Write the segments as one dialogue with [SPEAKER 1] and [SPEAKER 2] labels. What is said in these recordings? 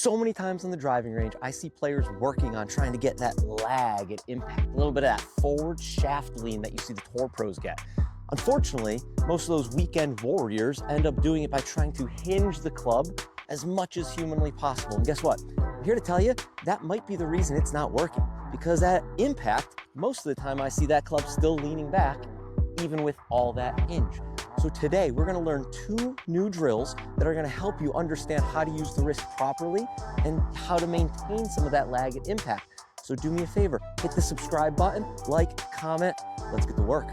[SPEAKER 1] So many times on the driving range, I see players working on trying to get that lag and impact, a little bit of that forward shaft lean that you see the tour pros get. Unfortunately, most of those weekend warriors end up doing it by trying to hinge the club as much as humanly possible. And guess what? I'm here to tell you that might be the reason it's not working, because that impact, most of the time I see that club still leaning back, even with all that hinge. So today we're gonna learn 2 new drills that are gonna help you understand how to use the wrist properly and how to maintain some of that lag and impact. So do me a favor, hit the subscribe button, like, comment, let's get to work.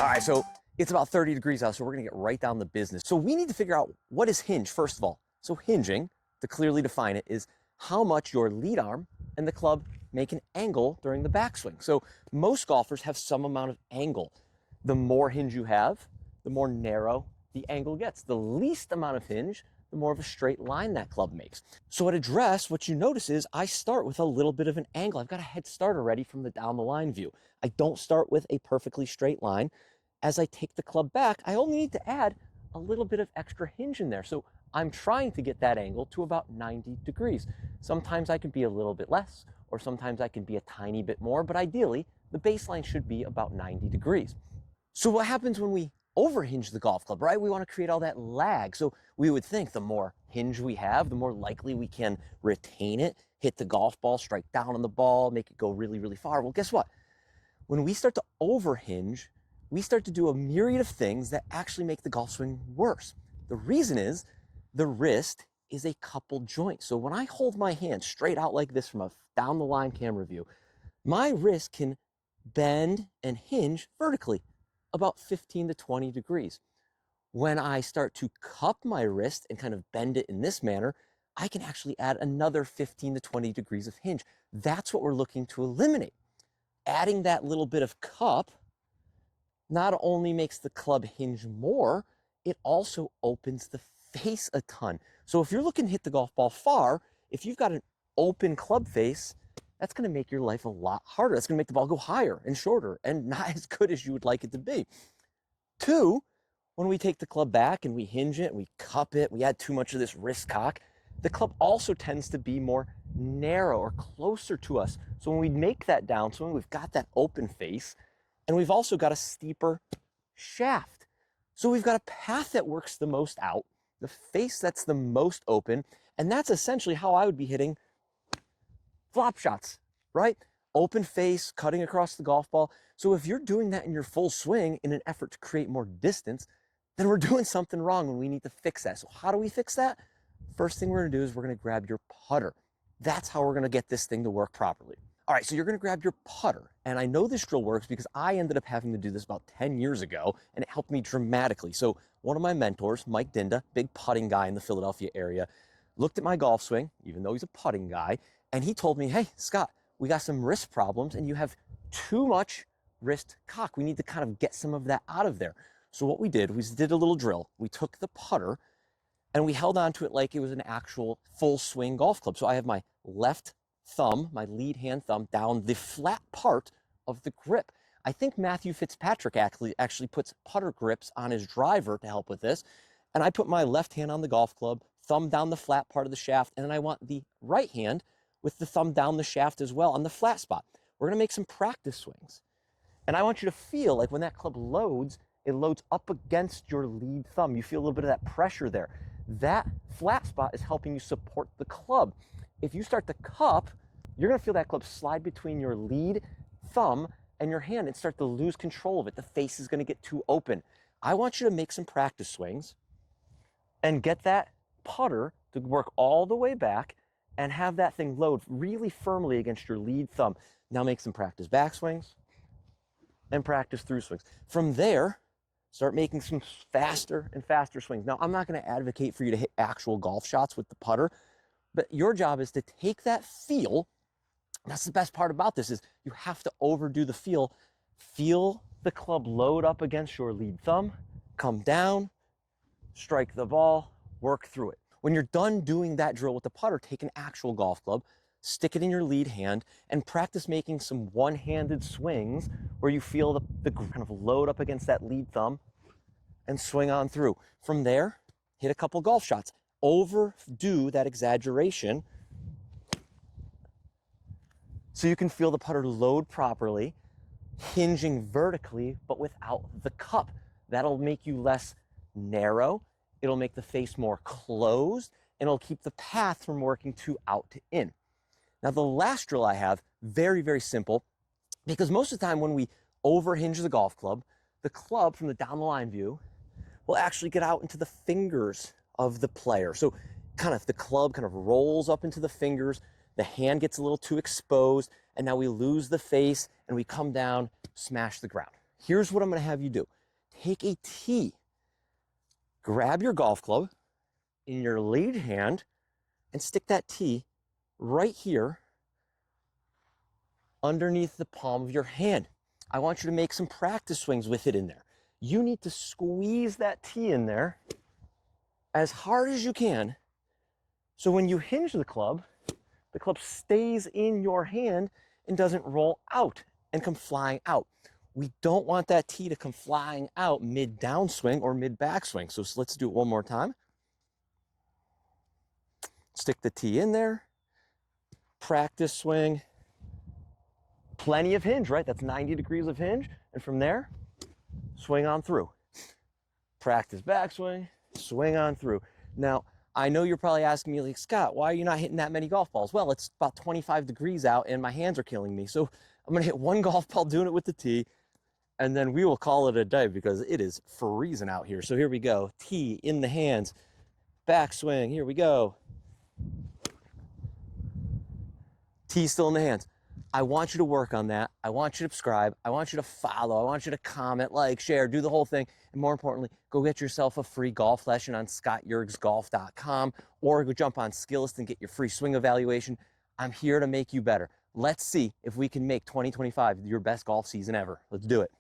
[SPEAKER 1] All right, so it's about 30 degrees out, so we're gonna get right down to business. So we need to figure out what is hinge, first of all. So hinging, to clearly define it, is how much your lead arm and the club make an angle during the backswing. So most golfers have some amount of angle. The more hinge you have, the more narrow the angle gets. The least amount of hinge, the more of a straight line that club makes. So at address, what you notice is I start with a little bit of an angle. I've got a head start already from the down the line view. I don't start with a perfectly straight line. As I take the club back, I only need to add a little bit of extra hinge in there. So I'm trying to get that angle to about 90 degrees. Sometimes I can be a little bit less, or sometimes I can be a tiny bit more, but ideally the baseline should be about 90 degrees. So what happens when we over-hinge the golf club, right? We want to create all that lag. So we would think the more hinge we have, the more likely we can retain it, hit the golf ball, strike down on the ball, make it go really, really far. Well, guess what? When we start to over-hinge, we start to do a myriad of things that actually make the golf swing worse. The reason is the wrist is a coupled joint. So when I hold my hand straight out like this from a down the line camera view, my wrist can bend and hinge vertically about 15 to 20 degrees. When I start to cup my wrist and kind of bend it in this manner, I can actually add another 15 to 20 degrees of hinge. That's what we're looking to eliminate. Adding that little bit of cup not only makes the club hinge more, it also opens the face a ton. So if you're looking to hit the golf ball far, if you've got an open club face, that's going to make your life a lot harder. That's going to make the ball go higher and shorter and not as good as you would like it to be. 2, when we take the club back and we hinge it, we cup it, we add too much of this wrist cock, the club also tends to be more narrow or closer to us. So when we make that downswing, we've got that open face, and we've also got a steeper shaft. So we've got a path that works the most out, the face that's the most open, and that's essentially how I would be hitting flop shots, right? Open face, cutting across the golf ball. So if you're doing that in your full swing in an effort to create more distance, then we're doing something wrong and we need to fix that. So how do we fix that? First thing we're gonna do is we're gonna grab your putter. That's how we're gonna get this thing to work properly. All right, so you're gonna grab your putter. And I know this drill works because I ended up having to do this about 10 years ago, and it helped me dramatically. So one of my mentors, Mike Dinda, big putting guy in the Philadelphia area, looked at my golf swing, even though he's a putting guy, and he told me, hey, Scott, we got some wrist problems and you have too much wrist cock. We need to kind of get some of that out of there. So what we did was did a little drill. We took the putter and we held onto it like it was an actual full swing golf club. So I have my left thumb, my lead hand thumb, down the flat part of the grip. I think Matthew Fitzpatrick actually puts putter grips on his driver to help with this. And I put my left hand on the golf club, thumb down the flat part of the shaft, and then I want the right hand with the thumb down the shaft as well on the flat spot. We're gonna make some practice swings. And I want you to feel like when that club loads, it loads up against your lead thumb. You feel a little bit of that pressure there. That flat spot is helping you support the club. If you start to cup, you're gonna feel that club slide between your lead thumb and your hand and start to lose control of it. The face is gonna get too open. I want you to make some practice swings and get that putter to work all the way back and have that thing load really firmly against your lead thumb. Now make some practice backswings and practice through swings. From there, start making some faster and faster swings. Now, I'm not gonna advocate for you to hit actual golf shots with the putter, but your job is to take that feel. That's the best part about this is you have to overdo the feel. Feel the club load up against your lead thumb, come down, strike the ball, work through it. When you're done doing that drill with the putter, take an actual golf club, stick it in your lead hand, and practice making some one-handed swings where you feel the kind of load up against that lead thumb and swing on through. From there, hit a couple golf shots. Overdo that exaggeration so you can feel the putter load properly, hinging vertically, but without the cup. That'll make you less narrow. It'll make the face more closed, and it'll keep the path from working too out to in. Now, the last drill I have, very, very simple, because most of the time when we over-hinge the golf club, the club from the down the line view will actually get out into the fingers of the player. So kind of the club kind of rolls up into the fingers, the hand gets a little too exposed, and now we lose the face and we come down, smash the ground. Here's what I'm gonna have you do. Take a tee, grab your golf club in your lead hand and stick that tee right here underneath the palm of your hand. I want you to make some practice swings with it in there. You need to squeeze that tee in there as hard as you can, so when you hinge the club stays in your hand and doesn't roll out and come flying out. We don't want that tee to come flying out mid downswing or mid backswing. So let's do it one more time. Stick the tee in there, practice swing, plenty of hinge, right? That's 90 degrees of hinge. And from there, swing on through. Practice backswing, swing on through. Now, I know you're probably asking me, like, Scott, why are you not hitting that many golf balls? Well, it's about 25 degrees out and my hands are killing me. So I'm gonna hit one golf ball doing it with the tee, and then we will call it a day because it is freezing out here. So here we go, tee in the hands, backswing, here we go. Tee still in the hands. I want you to work on that. I want you to subscribe. I want you to follow. I want you to comment, like, share, do the whole thing. And more importantly, go get yourself a free golf lesson on scottyurgzgolf.com, or go jump on Skillest and get your free swing evaluation. I'm here to make you better. Let's see if we can make 2025 your best golf season ever. Let's do it.